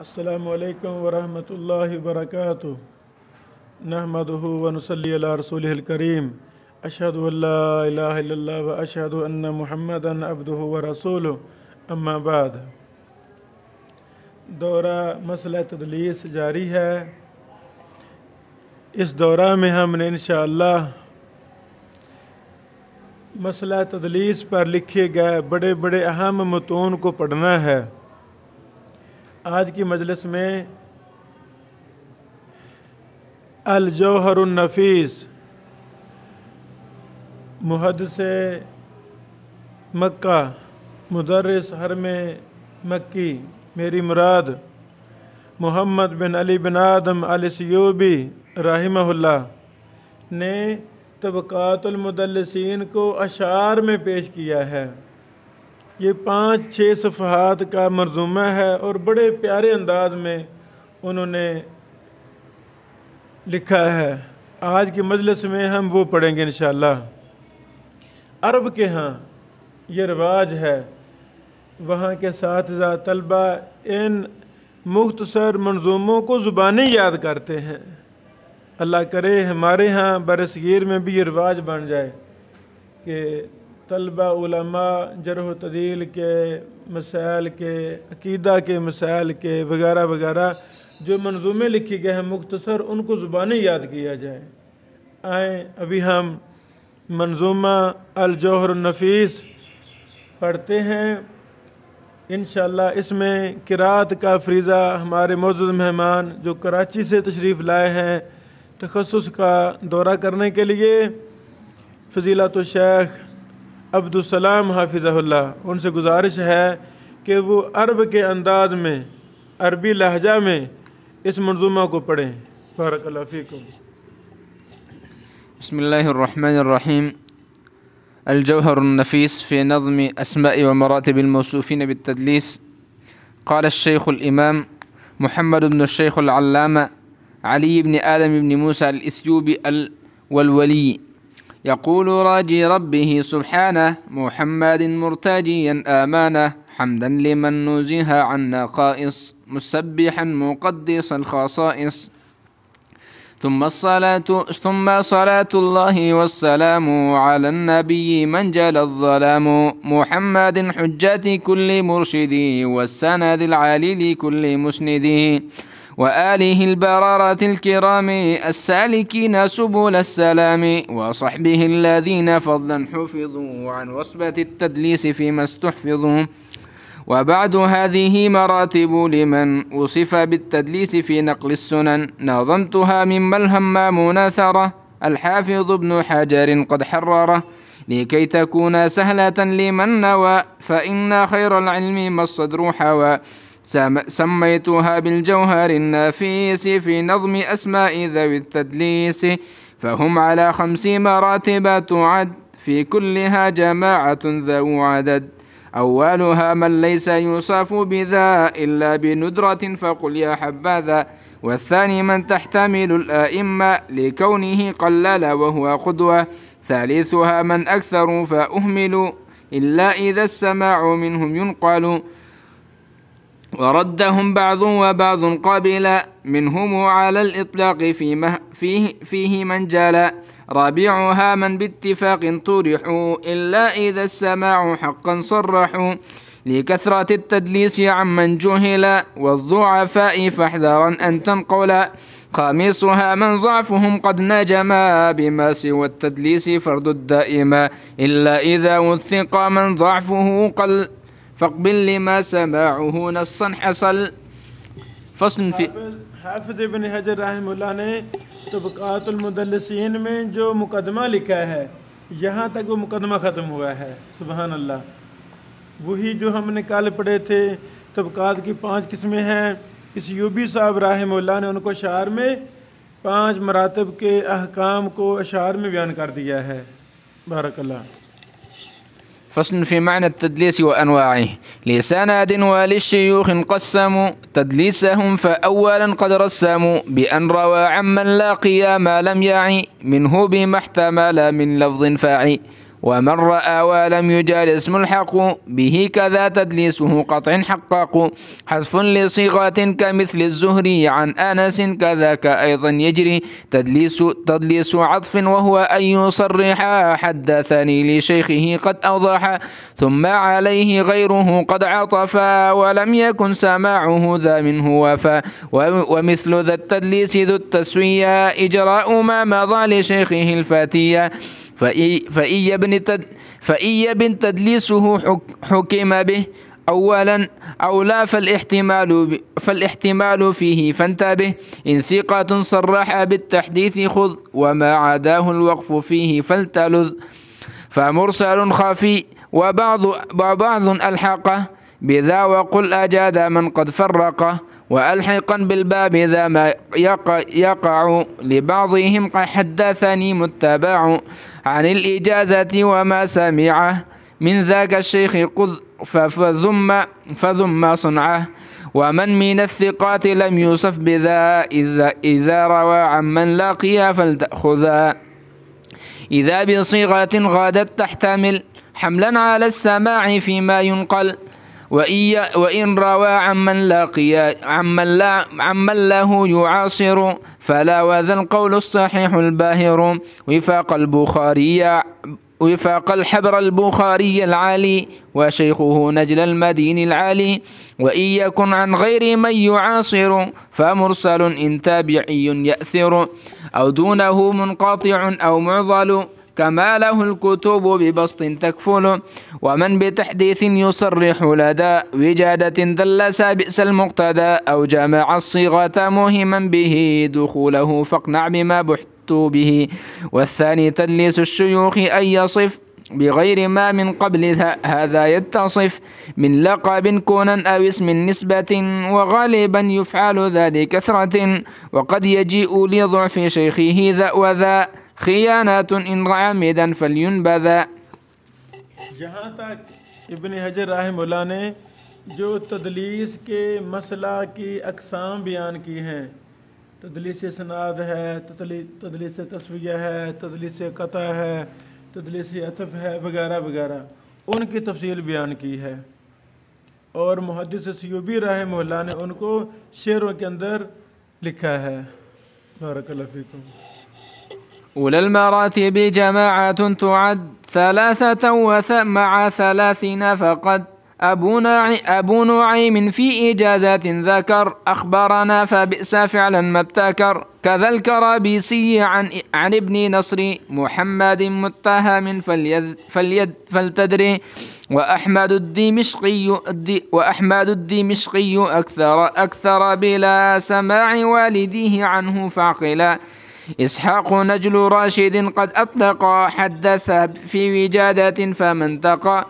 السلام علیکم ورحمۃ اللہ وبرکاتہ نحمدہ ونصلی علی رسولہ الکریم اشہد ان لا الہ الا اللہ واشہد ان محمدا عبدہ ورسولہ اما بعد۔ دورہ مسئلہ تدلیس جاری ہے۔ اس دورہ میں ہم نے انشاءاللہ مسئلہ تدلیس پر لکھے گئے بڑے بڑے اہم متون کو پڑھنا ہے۔ آج کی مجلس میں الجوہر النفیس محدث مکہ مدرس حرم مکی میری مراد محمد بن علی بن آدم السیوبی رحمہ اللہ نے طبقات المدلسین کو اشعار میں پیش کیا ہے۔ یہ 5-6 صفحات کا منظومہ ہے اور بڑے پیارے انداز میں انہوں نے لکھا ہے۔ آج کی مجلس میں ہم وہ پڑھیں گے انشاءاللہ۔ عرب کے ہاں یہ رواج ہے، وہاں کے اساتذہ طلبہ ان مختصر منظوموں کو زبانی یاد کرتے ہیں۔ اللہ کرے ہمارے ہاں برصغیر میں بھی یہ رواج بن جائے کہ طلبہ علماء جرح و تعدیل کے مسائل کے عقیدہ کے مسائل کے وغیرہ وغیرہ جو منظومے لکھی گئے ہیں مختصر، ان کو زبانی یاد کیا جائے۔ آئیں ابھی ہم منظومہ الجوہر النفیس پڑھتے ہیں انشاءاللہ۔ اس میں قرات کا فریضہ ہمارے معزز مہمان جو کراچی سے تشریف لائے ہیں تخصص کا دورہ کرنے کے لیے، فضیلت الشیخ عبدالسلام حافظہ اللہ، ان سے گزارش ہے کہ وہ عرب کے انداز میں عربی لہجہ میں اس منظومہ کو پڑھیں۔ بارک اللہ فیکم۔ بسم اللہ الرحمن الرحیم۔ الجوہر النفیس فی نظم اسماء و مراتب الموصوفین بالتدلیس۔ قال الشیخ الامام محمد بن الشیخ العلامہ علی بن آدم بن موسیٰ الإثیوبی والولی يقول راجي ربه سبحانه محمد مرتجيا آمانه حمدا لمن نزه عن نقائص مسبحا مقدس الخصائص ثم صلاة الله والسلام على النبي من جل الظلام محمد حجة كل مرشد والسند العالي لكل مسند وآله البررة الكرام السالكين سبل السلام وصحبه الذين فضلا حفظوا عن وصبة التدليس فيما استحفظوا. وبعد هذه مراتب لمن وصف بالتدليس في نقل السنن نظمتها مما الهمام نثره الحافظ ابن حجر قد حرره لكي تكون سهلة لمن نوى فإن خير العلم ما الصدر حوى. سميتها بالجوهر النفيس في نظم أسماء ذوي التدليس فهم على 5 مراتب تعد في كلها جماعة ذو عدد. أولها من ليس يوصف بذا إلا بندرة فقل يا حبذا. والثاني من تحتمل الآئمة لكونه قلل وهو قدوة. ثالثها من أكثر فأهمل إلا إذا السماع منهم ينقل وردهم بعض وبعض قابل منهم على الإطلاق فيه من جال. رابعها من باتفاق طرحوا إلا إذا السماع حقا صرحوا لكثرة التدليس عمن جهل والضعفاء فاحذرا أن تنقل. خامسها من ضعفهم قد نجما بما سوى التدليس فرد الدائما إلا إذا وثق من ضعفه قل فاقبل لما سماعه نصا حصل. فصل في حافظ ابن حجر رحمہ اللہ نے طبقات المدلسین میں جو مقدمہ لکھا ہے یہاں تک وہ مقدمہ ختم ہوا ہے۔ سبحان اللہ۔ وہی جو ہم نے کل پڑھے تھے طبقات کی 5 قسمیں ہیں۔ اسیوبی صاحب رحمہ اللہ نے ان کو اشعار میں 5 مراتب کے احکام کو اشعار میں بیان کر دیا ہے۔ بارک اللہ۔ فصل في معنى التدليس وأنواعه. لسند وللشيوخ قسموا تدليسهم فأولا قد رسموا بأن روى عمن لا قيام لم يعي منه بما احتمل من لفظ فاعي ومن رأى ولم يجالس ملحق به كذا تدليسه قطع حقاق حذف لصيغة كمثل الزهري عن أنس كذاك أيضا يجري تدليس عطف وهو أن يصرح حدثني لشيخه قد أوضح ثم عليه غيره قد عطفا ولم يكن سماعه ذا منه وفا ومثل ذا التدليس ذو التسوية إجراء ما مضى لشيخه الفاتية فإن يبن تدليسه حكم به أولا أو لا فالاحتمال فيه فانتبه إن ثقة صرح بالتحديث خذ وما عداه الوقف فيه فلتلذ فمرسل خفي وبعض ألحقه بذا وقل أجاد من قد فرقه وألحقا بالباب ذا ما يقع لبعضهم قد حدثني متبع عن الإجازة وما سمعه من ذاك الشيخ قذ فذم صنعه ومن من الثقات لم يوصف بذا إذا روى عمن لاقيا فلتأخذا إذا بصيغة غادت تحتمل حملا على السماع فيما ينقل وإن روى عمن له يعاصر فلا وذا القول الصحيح الباهر وفاق الحبر البخاري العالي وشيخه نجل المدين العالي وإن يكن عن غير من يعاصر فمرسل إن تابعي يأثر أو دونه منقطع أو معضل كما له الكتب ببسط تكفل ومن بتحديث يصرح لدى وجادة دلس بئس المقتدى أو جمع الصيغة مهما به دخوله فاقنع بما بحت به والثاني تدليس الشيوخ أن يصف بغير ما من قبل هذا يتصف من لقب كونا أو اسم نسبة وغالبا يفعل ذا لكثرة وقد يجيء لضعف شيخه ذا وذا خيانات إن عامدا فلينبذا. जहाँ तक इब्न हजर रहमहुल्लाह ने जो तदलीस के मसला की अक़साम बयान की हैं, तदलीस सनाद है, तदलीस तस्विया है, तदलीस क़ता है, तदलीस अतफ़ है वगैरह वगैरह, उनकी तफसील बयान की है और मुहद्दिस सयूबी रहमहुल्लाह ने उनको शेरों के अंदर लिखा है। बारकल्लाहु फ़ीकुम। أولى المراتب جماعة تعد 3 مع 30 فقد أبو نعيم في إجازات ذكر أخبرنا فبئس فعلا ما ابتكر كذا الكرابيسي عن ابن نصر محمد متهم فلتدري وأحمد الدمشقي أكثر بلا سماع والديه عنه فعقلا إسحاق نجل راشد قد أطلق حدث في وجادة فمنطق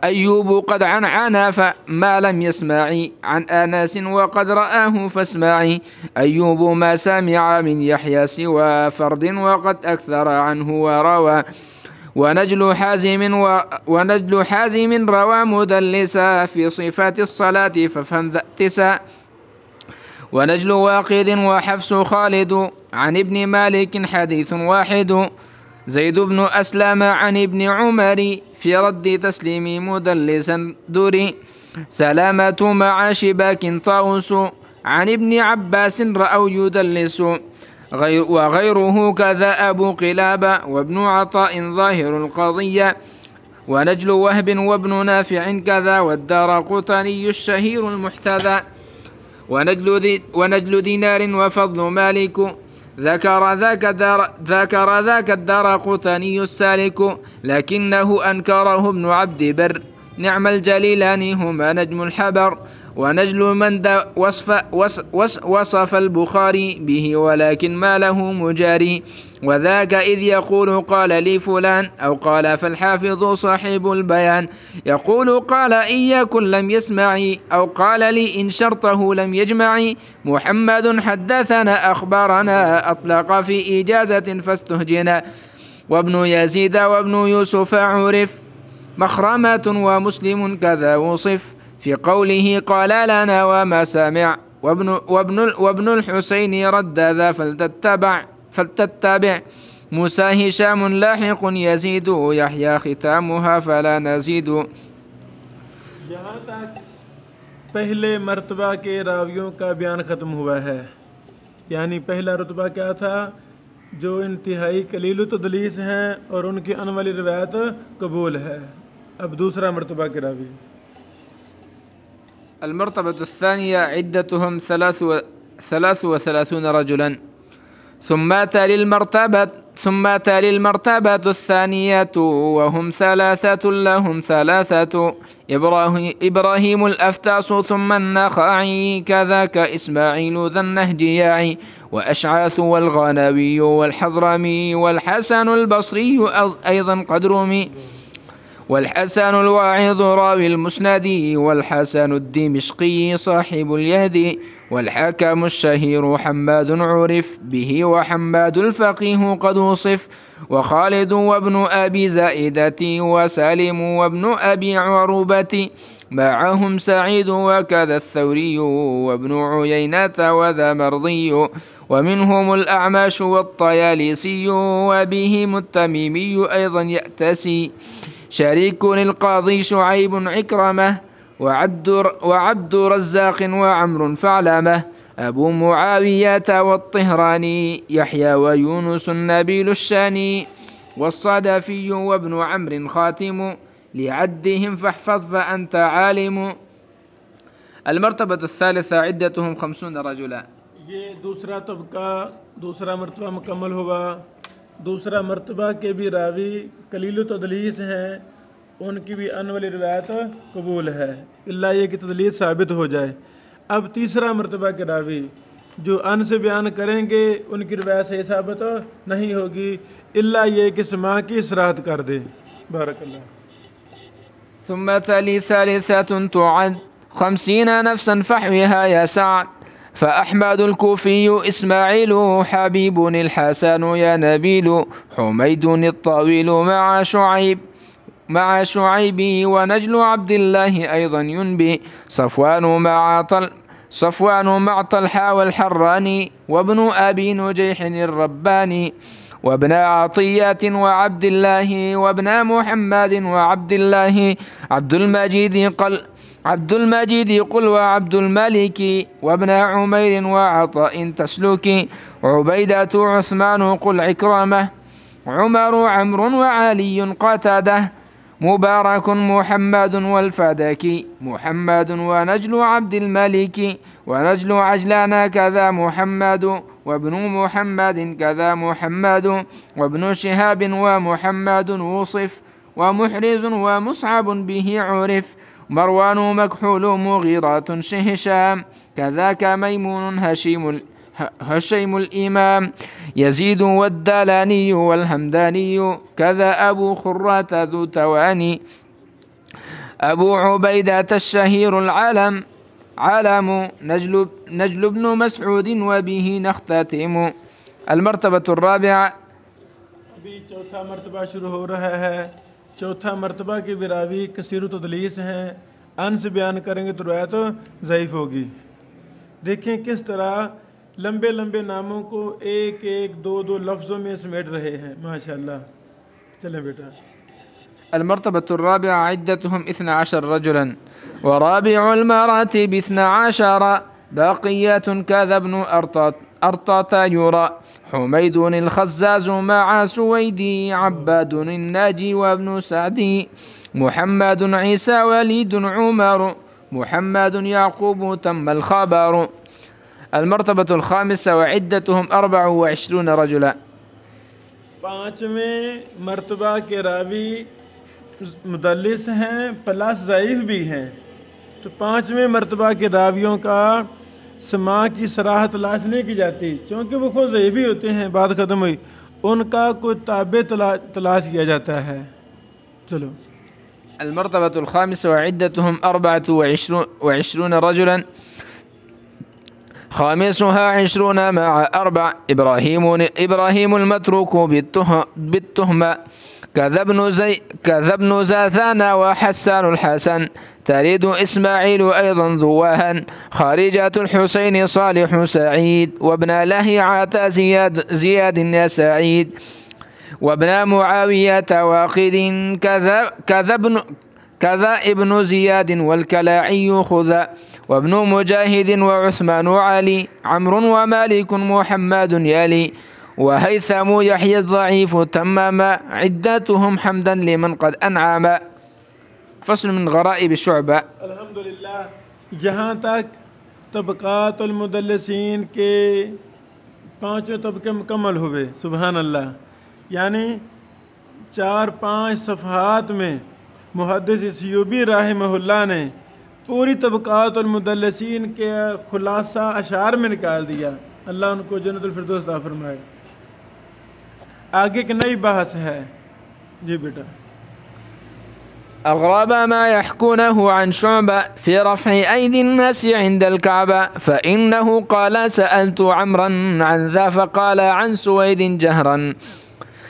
أيوب قد عنعنا فما لم يسمع عن أناس وقد رآه فاسمعي أيوب ما سمع من يحيى سوى فرد وقد أكثر عنه وروى ونجل حازم روى مدلسا في صفات الصلاة فافهم ذا اتسا ونجل واقد وحفص خالد عن ابن مالك حديث واحد زيد بن أسلم عن ابن عمر في رد تسليم مدلسا دري سلامة مع شباك طاوس عن ابن عباس رأوا يدلس وغيره كذا أبو قلابة وابن عطاء ظاهر القضية ونجل وهب وابن نافع كذا والدارقطني الشهير المحتذى ونجل دينار وفضل مالك ذكر ذاك الدارقطني السالك لكنه أنكره ابن عبد بر نعم الجليلان هما نجم الحبر ونجل من وصف البخاري به ولكن ما له مجاري وذاك إذ يقول قال لي فلان أو قال فالحافظ صاحب البيان يقول قال إن يكن لم يسمعي أو قال لي إن شرطه لم يجمعي محمد حدثنا أخبرنا أطلق في إجازة فاستهجنا وابن يزيد وابن يوسف عرف مخرمة ومسلم كذا وصف في قوله قال لنا وما سمع وابن الحسين رد ذا فلتتبع موسى هشام لاحق يزيد يحيى ختامها فلا نزيد. यहाँ तक पहले मर्तबा के रावियों का बयान ख़त्म हुआ है। यानी पहला रुतबा क्या था, जो इंतहाई कलील तदलीस हैं और उनकी आने वाली रिवायत कबूल है। अब दूसरा मर्तबा के रावी। المرتبة الثانية عدتهم 33 رجلا. ثم تلي المرتبة الثانية وهم ثلاثة لهم ثلاثة إبراهيم الأفتاس ثم النخعي كذاك إسماعيل ذا النهجياعي وأشعاث والغنوي والحضرمي والحسن البصري أيضا قد رمي والحسن الواعظ راوي المسندي والحسن الدمشقي صاحب اليهدي والحكم الشهير حماد عرف به وحماد الفقيه قد وصف وخالد وابن أبي زائدة وسالم وابن أبي عروبة معهم سعيد وكذا الثوري وابن عيينة وذا مرضي ومنهم الأعمش والطيالسي وبهم التميمي أيضا يأتسي شريك القاضي شعيب عكرمة وعبد رزاق وعمر فعلمة أبو معاوية والطهراني يحيى ويونس النبيل الشاني والصدفي وابن عمرو خاتم لعدهم فاحفظ فأنت عالم. المرتبة الثالثة عدتهم 50 رجلا. ये दूसरा तबका दूसरा मर्तबा मुकम्मल हुआ। दूसरा मर्तबा के भी रावी कलील तदलीस हैं, उनकी भी अन वाली रिवायत कबूल है, इल्ला ये कि तदलीस साबित हो जाए। अब तीसरा मर्तबा के रावी जो अन से बयान करेंगे उनकी रिवायत से साबित नहीं होगी, इल्ला ये कि समा की इसराहत कर दे। बारकल्लाह। ثم تلي ثالثة تعد 50 نفسا فحوها يا سعد فأحمد الكوفي إسماعيل حبيب الحسن يا نبيل حميد الطويل مع شعيب ونجل عبد الله أيضا ينبي صفوان مع طلحة والحراني وابن أبي نجيح الرباني وابن عطية وعبد الله وابن محمد وعبد الله عبد المجيد قل وعبد الملك وابن عمير وعطاء تسلك عبيدة عثمان قل عكرمة عمر عمرو وعلي قتاده مبارك محمد والفدك محمد ونجل عبد الملك ونجل عجلان كذا محمد وابن محمد كذا محمد وابن شهاب ومحمد وصف ومحرز ومصعب به عرف مروان مكحول مغيرات هشام كذاك ميمون هشيم الإمام يزيد والدالاني والهمداني كذا أبو خرة ذو تواني أبو عبيدة الشهير العالم نجل بن مسعود وبه نختتم. المرتبة الرابعة. अभी चौथा मर्तबा शुरू हो रहा है। चौथा मर्तबा के भी रावी कसीर तदलीस हैं, अन से बयान करेंगे तो रिवायत ज़ईफ़ होगी। देखें किस तरह लंबे लंबे नामों को एक एक दो दो लफ्ज़ों में समेट रहे हैं, माशाअल्लाह। चलें बेटा। المرتبة الرابعة عدتهم 12 رجلا ورابع المراتب 12 باقيات كذا ابن أرطاط يرى حميد الخزاز مع سويدي عباد الناجي وابن سعدي محمد عيسى وليد عمر محمد يعقوب تم الخبر. المرتبة الخامسة وعدتهم 24 رجلا. पाँचवें मर्तबा के रावी मुदल्लिस हैं प्लस ज़ईफ़ भी हैं, तो पाँचवें मर्तबा के रावियों का समा की सराह तलाश नहीं की जाती, क्योंकि वो खुद ज़ईफ़ ही होते हैं। बात ख़त्म हुई, उनका कोई ताबे तलाश किया जाता है। चलो। المرتبة الخامسة وعدتهم 24 رجلا خامسها 20 مع 4 إبراهيم المتروك بالتهمة كذا ابن زاثان وحسان الحسن تريد إسماعيل أيضا ذواها خارجة الحسين صالح سعيد وابن لهيعة زياد يا سعيد وابن معاوية واقد كذا ابن زياد والكلاعي خذا وابن مجاهد وعثمان علي عمرو ومالك محمد يلي وهيثم يحيى الضعيف تمام عدتهم حمدا لمن قد أنعم. فصل من غرائب شعبة. अल्हम्दुलिल्लाह, जहाँ तक तबक़ातुल मुदल्लिसीन के पाँचों तबके मुकम्मल हुए, सुबहान अल्लाह, यानी 4-5 सफ़हात में मुहद्दिस सियूबी रहमहुल्लाह ने पूरी तबक़ातुल मुदल्लिसीन के खुलासा अशार में निकाल दिया। अल्लाह उनको जन्नतुल फिरदौस अता फरमाए। आगे की नई बहस है। जी बेटा। أغرب ما يحكونه عن شعبة في رفع أيدي الناس عند الكعبة، فإنه قال سألت عمرا عن ذا فقال عن سويد جهرا،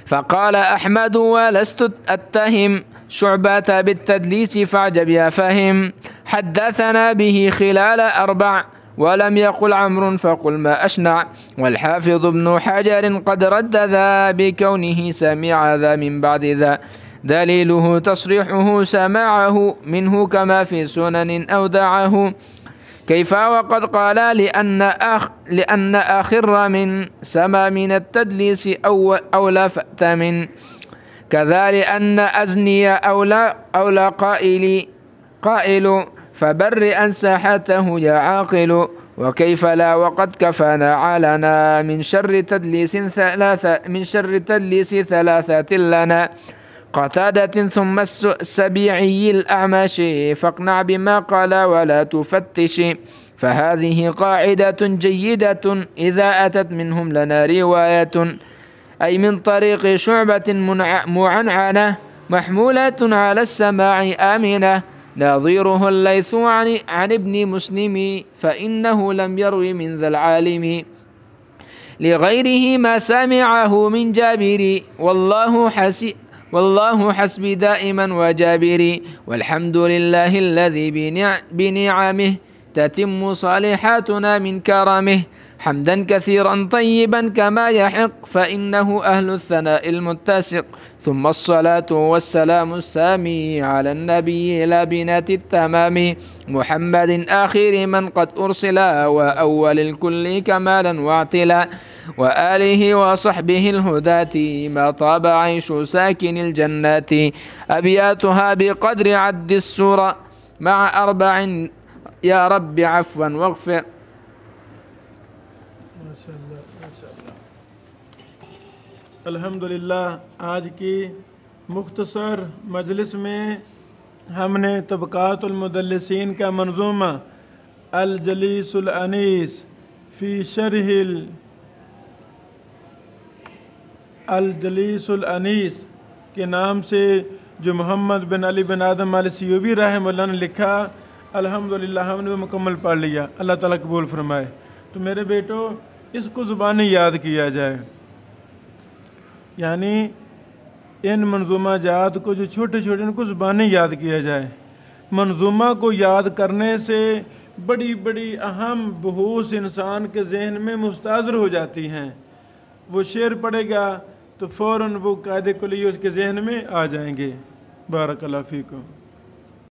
فقال أحمد ولست أتهم شعبة بالتدليس فاعجب يا فهم، حدثنا به خلال 4 ولم يقل عمرو فقل ما أشنع، والحافظ ابن حجر قد رد ذا بكونه سمع ذا من بعد ذا، دليله تصريحه سماعه منه كما في سنن أودعه، كيف وقد قال لأن آخر من سما من التدليس أولى فأتمن، كذا لأن أزني أولى قائل فبرئا ساحته يا عاقل، وكيف لا وقد كفانا علنا من شر تدليس ثلاثة لنا، قتادة ثم السبيعي الأعمش، فاقنع بما قال ولا تفتش، فهذه قاعدة جيدة إذا أتت منهم لنا رواية، أي من طريق شعبة معنعنة محمولة على السماع آمنة، نظيره الليث عن ابن مسلم، فإنه لم يروي من ذا العالم لغيره ما سمعه من جابر، والله حسبي دائما وجابري، والحمد لله الذي بنعمه تتم صالحاتنا من كرمه، حمدا كثيرا طيبا كما يحق، فإنه أهل الثناء المتسق، ثم الصلاة والسلام السامي على النبي لبنة التمام، محمد آخر من قد أرسل وأول الكل كمالا واعتلا، وآله وصحبه الهداة ما طاب عيش ساكن الجنات، أبياتها بقدر عد السورة مع 4 يا رب عفوا واغفر. अल्हम्दुलिल्लाह, आज की मुख्तसर मजलिस में हमने तबक़ातुल मुदल्लिसीन का मंज़ूमा अल जलीसुल अनीस फ़ी शरहिल अल जलीसुल अनीस के नाम से जो मोहम्मद बिन अली बिन आदम अल सियूबी रहमहुल्लाह ने लिखा, अल्हम्दुलिल्लाह हमने वो मुकम्मल पढ़ लिया। अल्लाह ताला कबूल फरमाए। तो मेरे बेटो, इसको ज़ुबानी याद किया जाए, यानी इन मंजूमा जात को जो छोटे छोटे इनको ज़ुबानी याद किया जाए। मंजूमा को याद करने से बड़ी बड़ी अहम बहूस इंसान के जहन में मुस्ताज़र हो जाती हैं। वो शेर पढ़ेगा तो फ़ौरन वो कायदे कुल्ली उसके जहन में आ जाएंगे। बारकल्लाहु फ़ीकुम।